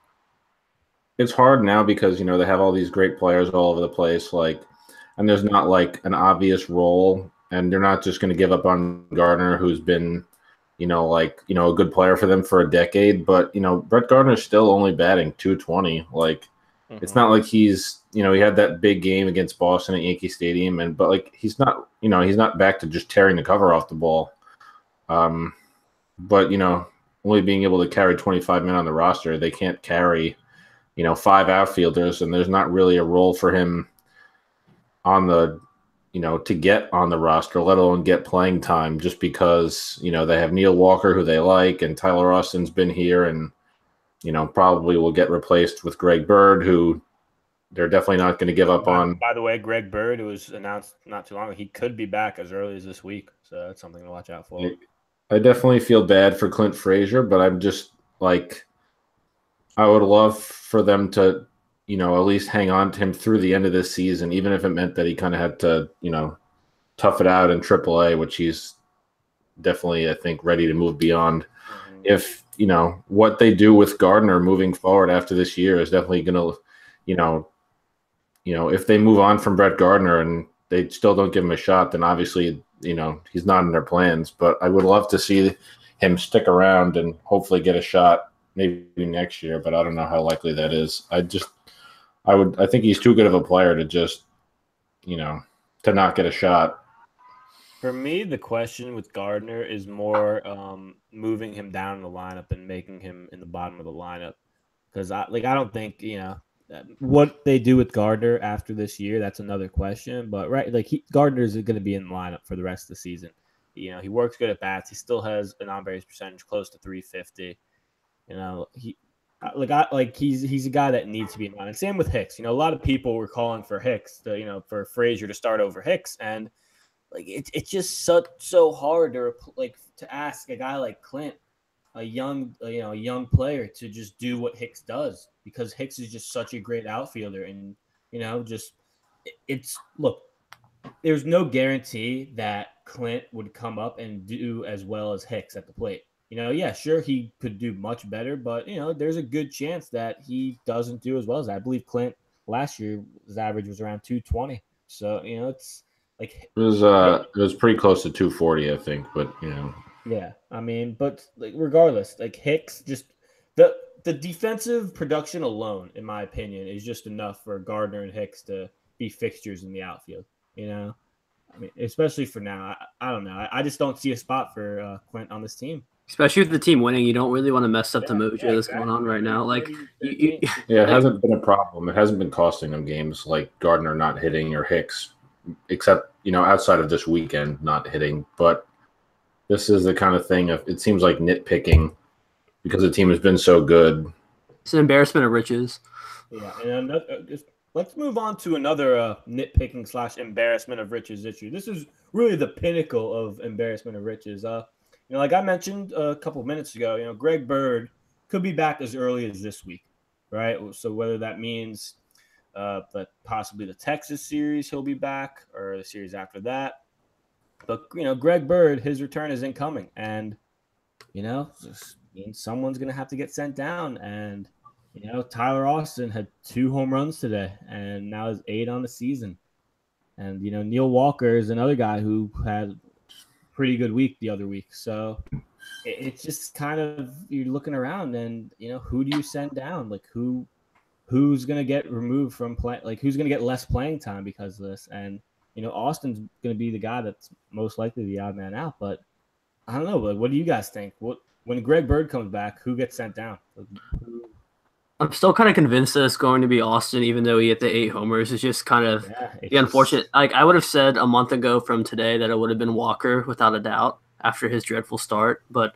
it's hard now because, they have all these great players all over the place, and there's not like an obvious role, and they're not just going to give up on Gardner, who's been, a good player for them for a decade. But, Brett Gardner's still only batting 220. It's not like he's, he had that big game against Boston at Yankee Stadium, but he's not, he's not back to just tearing the cover off the ball. But, only being able to carry 25 men on the roster, they can't carry 5 outfielders, and there's not really a role for him on the, to get on the roster, let alone get playing time, just because, they have Neil Walker, who they like, and Tyler Austin's been here, and, probably will get replaced with Greg Bird, who they're definitely not going to give up on. By the way, Greg Bird, it was announced not too long ago, he could be back as early as this week, so that's something to watch out for. I definitely feel bad for Clint Frazier, but I'm just I would love for them to, at least hang on to him through the end of this season, even if it meant that he kind of had to, tough it out in AAA, which he's definitely, I think, ready to move beyond. Mm-hmm. If, what they do with Gardner moving forward after this year is definitely going to, if they move on from Brett Gardner and they still don't give him a shot, then obviously he's not in their plans. But I would love to see him stick around and hopefully get a shot maybe next year. But I don't know how likely that is. I think he's too good of a player to just, to not get a shot. For me, the question with Gardner is more moving him down in the lineup and making him in the bottom of the lineup. Because I don't think what they do with Gardner after this year. That's another question. But Gardner is going to be in the lineup for the rest of the season. He works good at bats. He still has an on-base percentage close to 350. He's a guy that needs to be in line. And same with Hicks. A lot of people were calling for Hicks for Frazier to start over Hicks, and it's just so hard to ask a guy like Clint, a young player, to just do what Hicks does, because Hicks is just such a great outfielder. And there's no guarantee that Clint would come up and do as well as Hicks at the plate. Yeah, sure, he could do much better, but there's a good chance that he doesn't do as well as that. I believe Clint last year, his average was around 220. So it's it was pretty close to 240, I think, but yeah, but regardless, Hicks, just the defensive production alone, in my opinion, is just enough for Gardner and Hicks to be fixtures in the outfield. Especially for now. I don't know. I just don't see a spot for Clint on this team. Especially with the team winning, you don't really want to mess up the mojo that's going on right now. It hasn't been a problem. It hasn't been costing them games, like Gardner not hitting or Hicks, except outside of this weekend not hitting. But this is the kind of thing. It seems like nitpicking because the team has been so good. It's an embarrassment of riches. Yeah, and let's move on to another nitpicking / embarrassment of riches issue. This is really the pinnacle of embarrassment of riches. Like I mentioned a couple of minutes ago, Greg Bird could be back as early as this week, right? So whether that means that possibly the Texas series he'll be back, or the series after that. But, Greg Bird, his return isn't coming. And, just means someone's going to have to get sent down. And, Tyler Austin had 2 home runs today, and now is 8 on the season. And, Neil Walker is another guy who had pretty good week the other week. So it's just kind of, you're looking around and who do you send down? Who's going to get removed from play? Who's going to get less playing time because of this? And Austin's going to be the guy that's most likely the odd man out. But I don't know. What do you guys think? When Greg Bird comes back, who gets sent down? I'm still kind of convinced that it's going to be Austin, even though he hit the 8 homers. It's just kind of the unfortunate. I would have said a month ago from today that it would have been Walker without a doubt after his dreadful start. But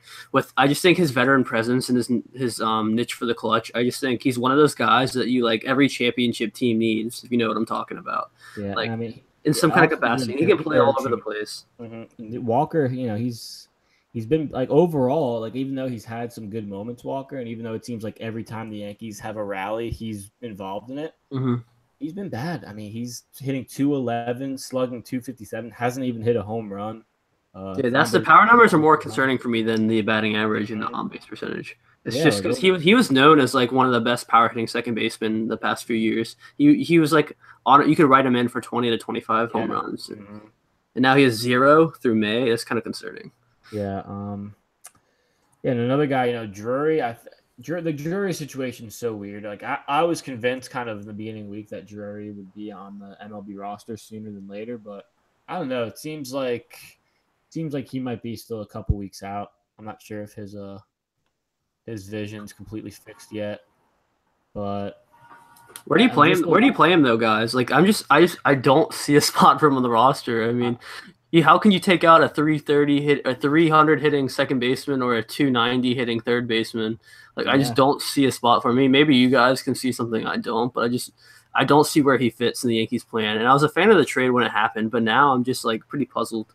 I just think his veteran presence and his niche for the clutch, I just think he's one of those guys that every championship team needs, if you know what I'm talking about. Yeah, in some kind of capacity, he can play all over the place. Mm-hmm. Walker, he's been overall, even though he's had some good moments, Walker, and even though it seems like every time the Yankees have a rally, he's involved in it. Mm-hmm. He's been bad. He's hitting 211, slugging 257, hasn't even hit a home run. That's the power numbers are more concerning for me than the batting average and the on-base percentage. It's just because he was known as one of the best power hitting second basemen the past few years. He was you could write him in for 20 to 25 home runs, and now he has 0 through May. That's kind of concerning. Yeah. And another guy, Drury. The Drury situation is so weird. I was convinced kind of in the beginning of the week that Drury would be on the MLB roster sooner than later, but I don't know. It seems like he might be still a couple weeks out. I'm not sure if his vision's completely fixed yet, but where do you play him? Where do you play him though, guys? I don't see a spot for him on the roster. How can you take out a 300 hitting second baseman or a 290 hitting third baseman? I just don't see a spot for me. Maybe you guys can see something I don't, but I don't see where he fits in the Yankees plan. And I was a fan of the trade when it happened, but now I'm just pretty puzzled.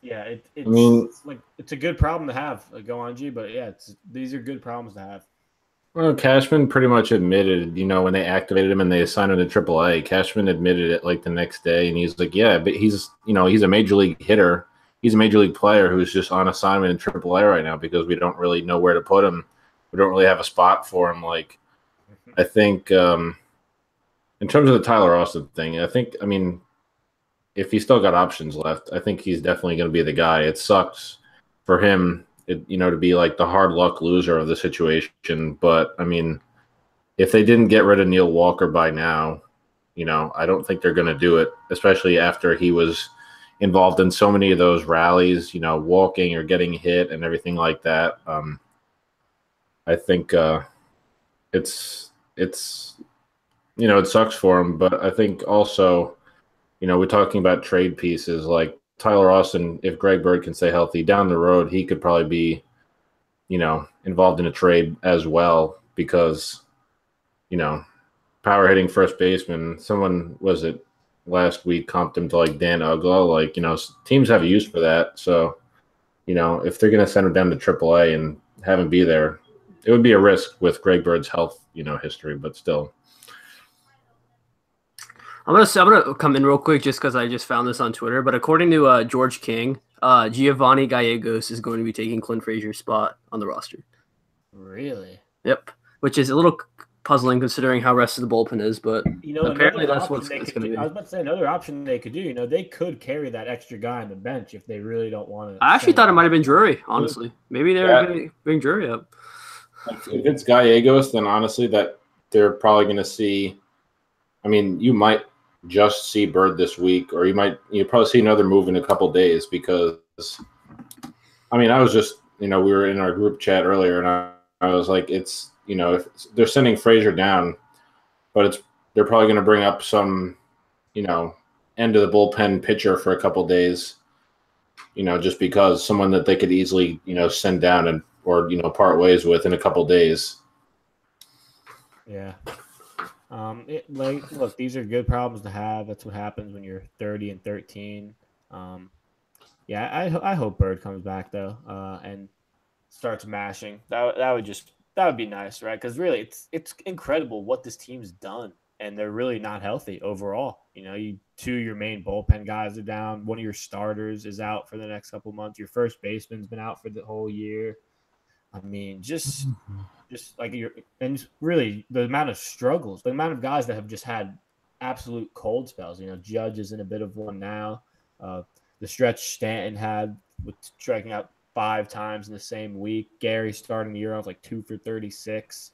Yeah, it's a good problem to have. Go on, G, but yeah, these are good problems to have. Well, Cashman pretty much admitted, when they activated him and they assigned him to AAA, Cashman admitted it the next day, and he's yeah, but he's a major league hitter. He's a major league player who's just on assignment in AAA right now because we don't really know where to put him. We don't really have a spot for him. I think in terms of the Tyler Austin thing, if he's still got options left, I think he's definitely going to be the guy. It sucks for him, to be like the hard luck loser of the situation. But I mean, if they didn't get rid of Neil Walker by now, I don't think they're going to do it, especially after he was involved in so many of those rallies, walking or getting hit and everything like that. I think it's it sucks for him, but I think also, we're talking about trade pieces like Tyler Austin. If Greg Bird can stay healthy down the road, he could probably be, involved in a trade as well because, power hitting first baseman. Someone was it last week comped him to like Dan Ugla. Like, teams have a use for that. So, if they're going to send him down to AAA and have him be there, it would be a risk with Greg Bird's health, history, but still. I'm gonna come in real quick just because I just found this on Twitter. But according to George King, Giovanni Gallegos is going to be taking Clint Frazier's spot on the roster. Really? Yep. Which is a little puzzling considering how rest of the bullpen is, but apparently that's what it's going to be. I was about to say another option they could do. They could carry that extra guy on the bench if they really don't want to. I actually thought it might have been Drury. Honestly, maybe they were going to bring Drury up. If it's Gallegos, then honestly, that they're probably going to see. I mean, you might just see Bird this week, or you probably see another move in a couple days because, I mean, I was just we were in our group chat earlier, and I was like, it's if they're sending Frazier down, but they're probably going to bring up some end of the bullpen pitcher for a couple days, just because someone that they could easily send down or part ways with in a couple days. Yeah. Look, these are good problems to have. That's what happens when you're 30-13. I hope Bird comes back though, and starts mashing. That would be nice, right? Because really, it's incredible what this team's done, and they're really not healthy overall. Your main bullpen guys are down. One of your starters is out for the next couple months. Your first baseman's been out for the whole year. I mean, just like and really the amount of struggles, the amount of guys that have just had absolute cold spells. Judge is in a bit of one now. The stretch Stanton had with striking out 5 times in the same week. Gary starting the year off like 2 for 36.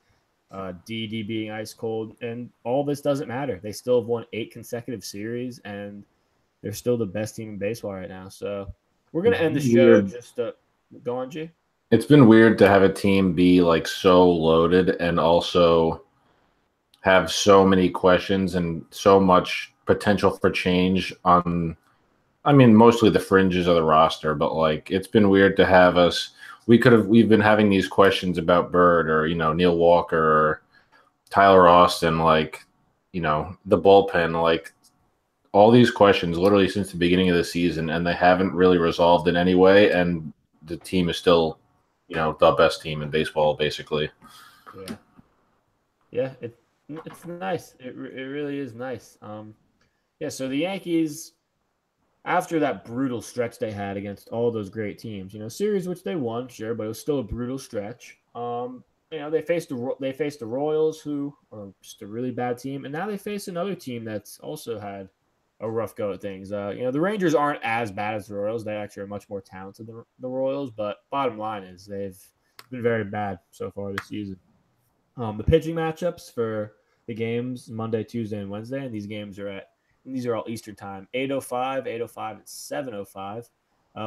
DD being ice cold, and all this doesn't matter. They still have won 8 consecutive series, and they're still the best team in baseball right now. So we're gonna end the show. Just go on, G. It's been weird to have a team be like so loaded and also have so many questions and so much potential for change on, I mean, mostly the fringes of the roster, but like it's been weird to have us. We've been having these questions about Bird or Neil Walker or Tyler Austin, like the bullpen, like all these questions literally since the beginning of the season, and they haven't really resolved in any way. And the team is still the best team in baseball, basically. Yeah, it's nice. It really is nice. So the Yankees, after that brutal stretch they had against all those great teams, series which they won, sure, but it was still a brutal stretch. They faced the Royals, who are just a really bad team, and now they face another team that's also had a rough go at things. The Rangers aren't as bad as the Royals. They actually are much more talented than the Royals, but bottom line is they've been very bad so far this season. The pitching matchups for the games Monday, Tuesday, and Wednesday, and these are all Eastern time, 8:05, 8:05, and 7:05.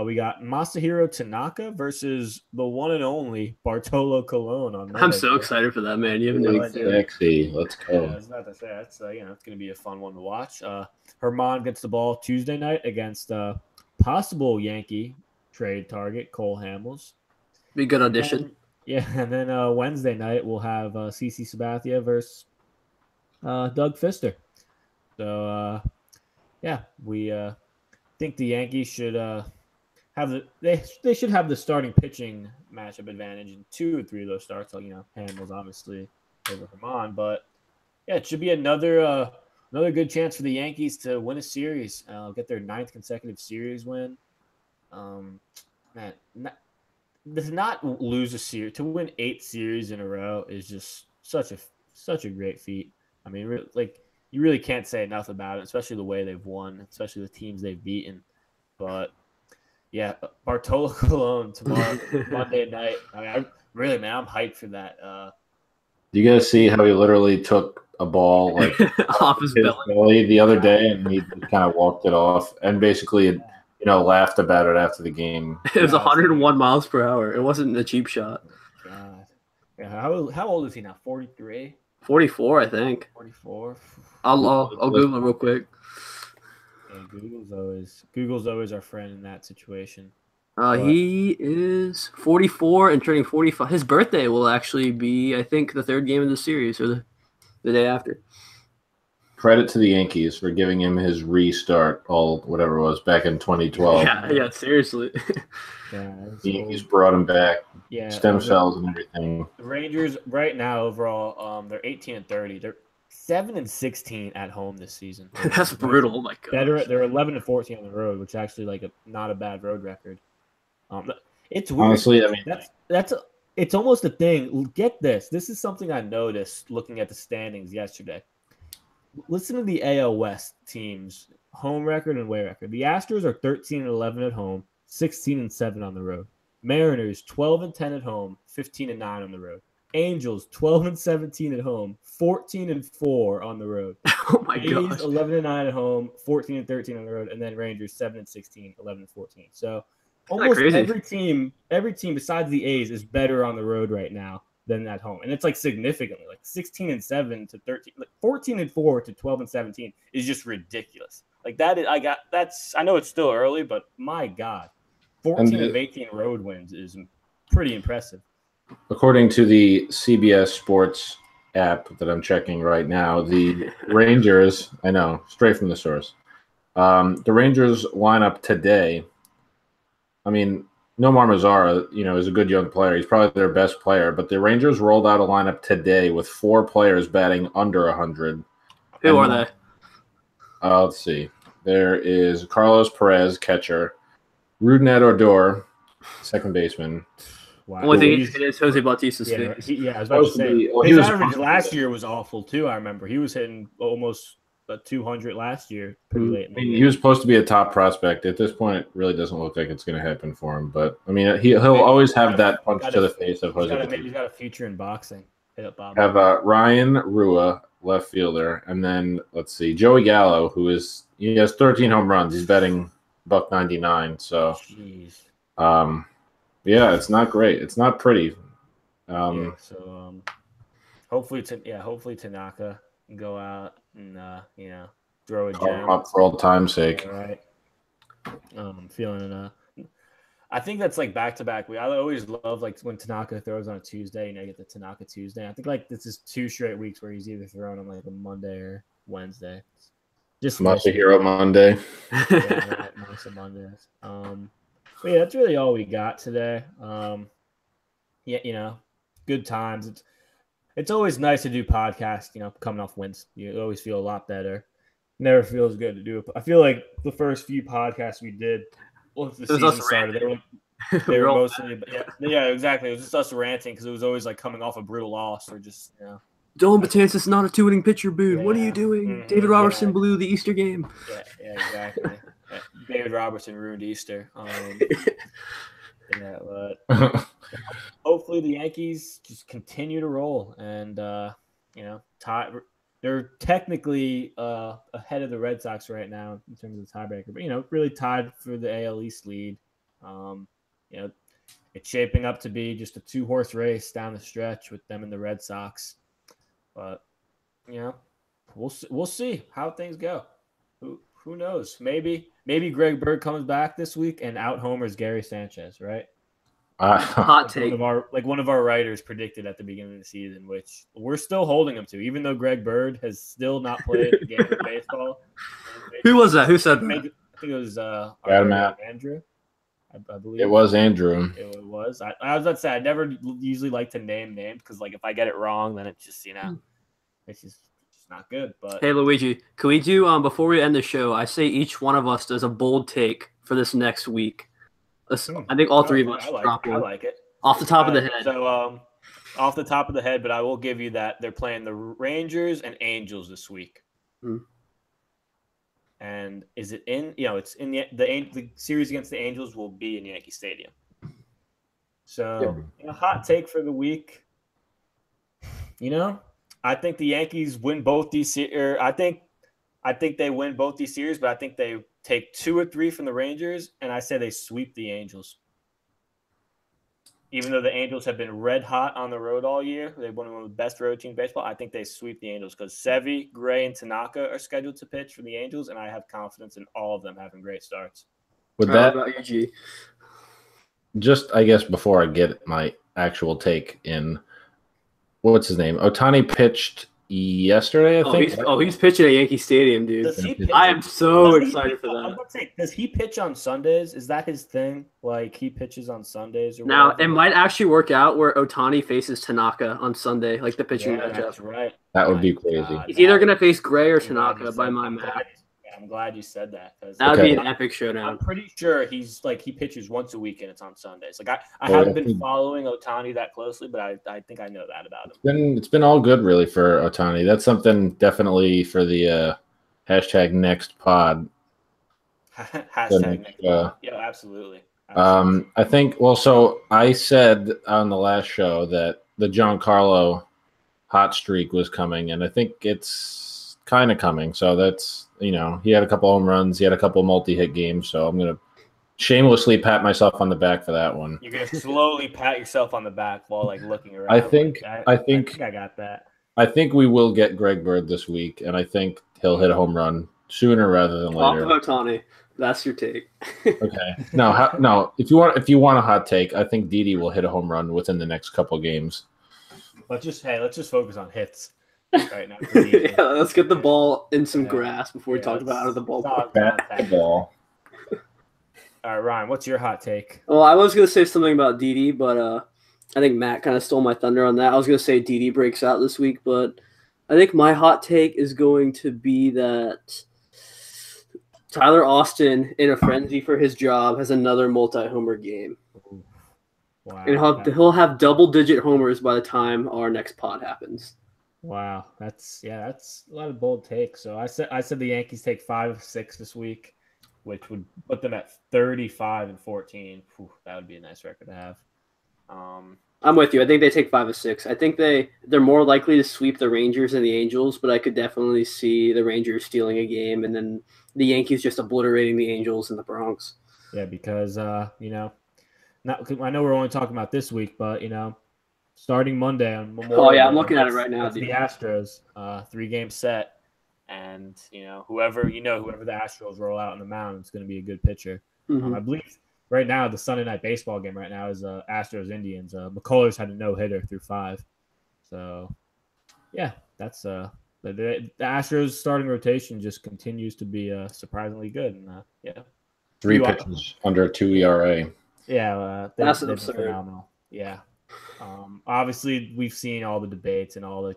We got Masahiro Tanaka versus the one and only Bartolo Colon on Monday. I'm so excited for that, man. You have no idea. Sexy. Let's go. I was about to say, that's it's going to be a fun one to watch. Herman gets the ball Tuesday night against possible Yankee trade target Cole Hamels. Be a good audition. And then Wednesday night we'll have CC Sabathia versus Doug Fister. So we think the Yankees should they should have the starting pitching matchup advantage in 2 or 3 of those starts. So, Hamels obviously over Herman, but it should be another good chance for the Yankees to win a series, get their 9th consecutive series win. To not lose a series, to win 8 series in a row is just such a great feat. I mean, like you really can't say enough about it, especially the way they've won, especially the teams they've beaten. But yeah, Bartolo Colon tomorrow, Monday night. I mean, really, man, I'm hyped for that. Do you guys see how he literally took a ball like off his belly the other day, and he kind of walked it off, and basically, laughed about it after the game. It was 101 miles per hour. It wasn't a cheap shot. God, yeah. How old is he now? 43. 44, I think. 44. I'll Google it real quick. Yeah, Google's always our friend in that situation. He is 44 and turning 45. His birthday will actually be, I think, the third game of the series or the day after. Credit to the Yankees for giving him his restart, whatever it was, back in 2012. Yeah, seriously. Yeah, the Yankees brought him back. Yeah, stem cells and everything. The Rangers right now overall, they're 18-30. They're 7-16 at home this season. That's brutal. Oh my god. They're 11-14 on the road, which is actually not a bad road record. It's weird. Honestly, I mean it's almost a thing. Get this. This is something I noticed looking at the standings yesterday. Listen to the AL West teams' home record and away record. The Astros are 13-11 at home, 16-7 on the road. Mariners 12-10 at home, 15-9 on the road. Angels 12-17 at home, 14-4 on the road. Oh my god. 11-9 at home, 14-13 on the road, and then Rangers 7-16, 11-14. So almost every team besides the A's is better on the road right now than at home, and it's significantly 16-7 to 13, 14-4 to 12-17 is just ridiculous. I know it's still early, but my god, 14 of 18 road wins is pretty impressive. According to the CBS Sports app that I'm checking right now, the Rangers, I know, straight from the source, the Rangers lineup today, I mean, Nomar Mazara, is a good young player. He's probably their best player, but the Rangers rolled out a lineup today with 4 players batting under 100. Who are they? Let's see. There is Carlos Perez, catcher, Rougned Odor, second baseman. Wow. Only thing he hit is Jose Bautista's face. I was about to say. His average last year was awful, too, I remember. He was hitting almost 200 last year pretty late. He was supposed to be a top prospect. At this point, it really doesn't look like it's going to happen for him. But, I mean, he'll always have that punch to the face of Jose Bautista. He's got a future in boxing. Have Ryan Rua, left fielder, and then, let's see, Joey Gallo, he has 13 home runs. He's batting $199. So, jeez. Yeah, it's not great. It's not pretty. Hopefully Tanaka can go out and throw a gem up for old time's sake. All right. I think that's back to back. I always love when Tanaka throws on a Tuesday. You get the Tanaka Tuesday. I think this is 2 straight weeks where he's either throwing on a Monday or Wednesday. Just Masahiro Monday. Yeah, Masa Mondays. But yeah, that's really all we got today. Good times. It's always nice to do podcasts, coming off wins. You always feel a lot better. Never feels good to do it. I feel like the first few podcasts we did, once the season started, they were mostly, yeah, exactly. It was just us ranting because it was always coming off a brutal loss or just, Dylan Betances not a 2-inning pitcher, booed. What are you doing? Mm-hmm. David Robertson blew the Easter game. Yeah, exactly. David Robertson ruined Easter. But hopefully the Yankees just continue to roll and tie. They're technically ahead of the Red Sox right now in terms of the tiebreaker, but really tied for the AL East lead. It's shaping up to be just a 2-horse race down the stretch with them and the Red Sox. But we'll see how things go. Who knows? Maybe Greg Bird comes back this week and out homers Gary Sanchez, right? Hot take. One of our writers predicted at the beginning of the season, which we're still holding him to, even though Greg Bird has still not played a game of baseball. Who was that? Who said that? I think it was Andrew. I believe it was Andrew. It was. I was about to say I never usually like to name names because if I get it wrong, then it's just it's just not good. But hey, Luigi, can we do before we end the show? I say each one of us does a bold take for this next week. I think all 3 of us drop one. I like it. Off the top of the head. So off the top of the head, but I will give you that they're playing the Rangers and Angels this week. Hmm. And is it in? It's in the series against the Angels will be in Yankee Stadium. So, hot take for the week. I think the Yankees win both these. I think they win both these series, but I think they take 2 or 3 from the Rangers, and I say they sweep the Angels. Even though the Angels have been red hot on the road all year, they've one of the best road teams in baseball. I think they sweep the Angels because Sevy, Gray, and Tanaka are scheduled to pitch for the Angels, and I have confidence in all of them having great starts. With that, about you, G? Just I guess before I get my actual take in, what's his name? Ohtani pitched yesterday, I think. He's pitching at Yankee Stadium, dude. I am so excited for that. I was about to say, does he pitch on Sundays? Is that his thing? Like he pitches on Sundays or now? It might actually work out where Ohtani faces Tanaka on Sunday, like the pitching matchup. That's right. That would be crazy. He's either gonna face Gray or Tanaka by my math. I'm glad you said that. That would be an epic showdown. I'm pretty sure he pitches once a week and it's on Sundays. Like I haven't been following Ohtani that closely, but I think I know that about him. It's been all good really for Ohtani. That's something definitely for the hashtag next pod. Hashtag next pod. Yeah, absolutely. I think so I said on the last show that the Giancarlo hot streak was coming, and I think it's kind of coming. So that's he had a couple home runs, he had a couple multi-hit games, so I'm gonna shamelessly pat myself on the back for that one. You're gonna slowly pat yourself on the back while looking around. I think I got that. I think we will get Greg Bird this week, and I think he'll hit a home run sooner rather than later. Off of Ohtani. That's your take. Okay. No. If you want a hot take, I think Didi will hit a home run within the next couple games. Let's just focus on hits right now. Yeah, let's get the ball in some grass before we talk about out of the ballpark. Bat ball. All right, Ryan, what's your hot take? Well, I was going to say something about Didi, but I think Matt kind of stole my thunder on that. I was going to say Didi breaks out this week, but I think my hot take is going to be that Tyler Austin, in a frenzy for his job, has another multi-homer game. Wow. And he'll have double-digit homers by the time our next pod happens. Wow, that's a lot of bold takes. So I said the Yankees take 5 of 6 this week, which would put them at 35-14. That would be a nice record to have. I'm with you. I think they take 5 of 6. I think they're more likely to sweep the Rangers and the Angels, but I could definitely see the Rangers stealing a game and then the Yankees just obliterating the Angels in the Bronx. Yeah, because I know we're only talking about this week, but starting Monday on Memorial. Oh yeah, I'm looking at it right now. The Astros, 3-game set, and whoever the Astros roll out on the mound, it's going to be a good pitcher. Mm-hmm. I believe right now the Sunday night baseball game right now is Astros Indians. McCullers had a no-hitter through 5, so yeah, that's the Astros starting rotation just continues to be surprisingly good, and yeah, 3 pitches under 2 ERA. Yeah, that's absurd. Phenomenal. Yeah. Obviously, we've seen all the debates and all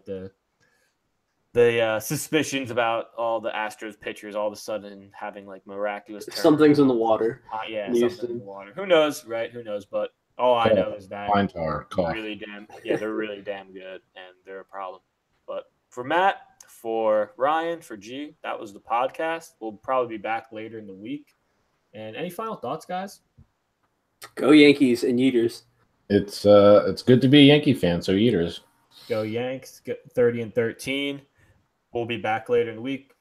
the suspicions about all the Astros pitchers all of a sudden having miraculous. Something's in the water. Something in the water. Who knows, right? Who knows? But all I know is that they're really damn good, and they're a problem. But for Matt, for Ryan, for G, that was the podcast. We'll probably be back later in the week. And any final thoughts, guys? Go Yankees and Yeeters. It's good to be a Yankee fan, so Yeeters. Go Yanks, 30-13. We'll be back later in the week.